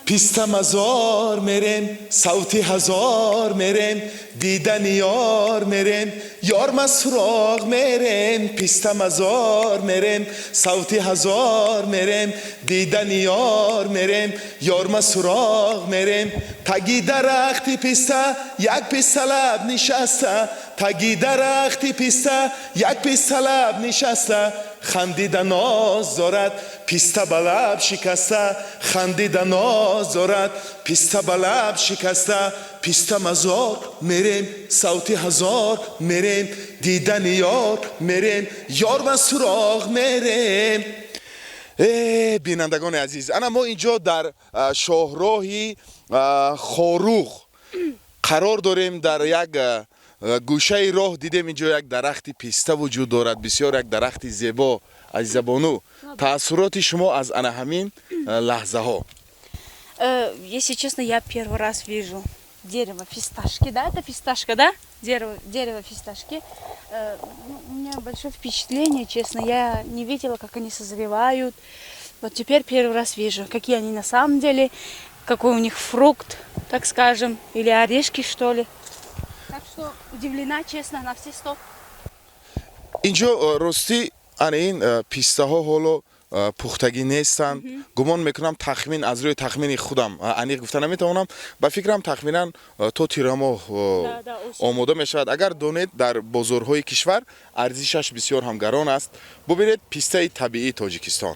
پیستا مزار میریم صوتی هزار میریم دیدن یار میریم یار ما سراغ میریم پیستا مزار میریم صوتی هزار میریم دیدن یار میریم یار ما سراغ میریم تگی درختی پیستا یک پیستا لب نشسته تگی درختی پیستا یک پیستا لب نشسته خندیدن ناز دارد پیستا به لب شکسته خندیدن ناز دارد پیستا به لب شکسته پیستا مزار میریم صوتی هزار میریم دیدن یار میریم یار و سراغ میریم. بینندگان عزیز انا ما اینجا در شاهراهی خاروخ قرار داریم. در یک گوشه راه دیدیم اینجا یک درخت پیستا وجود دارد بسیار یک درخت زیبا. عزیز بانو تأثیرات شما از انا همین لحظه ها؟ Если честно, я первый раз вижу дерево фисташки, да, это фисташка, да? Дерево фисташки. У меня большое впечатление, честно, я не видела, как они созревают. Вот теперь первый раз вижу, какие они на самом деле, какой у них фрукт, так скажем, или орешки, что ли. Так что удивлена, честно, на все 100. اینجا راستی این پیسته ها حالا پختگی نیستند. گمان میکنم تخمین از روی تخمین خودم انیق گفته نمیتونم با فکرم تخمینا تو تیرما آماده میشود. اگر دونید در بازارهای کشور ارزشش بسیار هم گران است. ببینید پیسته طبیعی تاجیکستان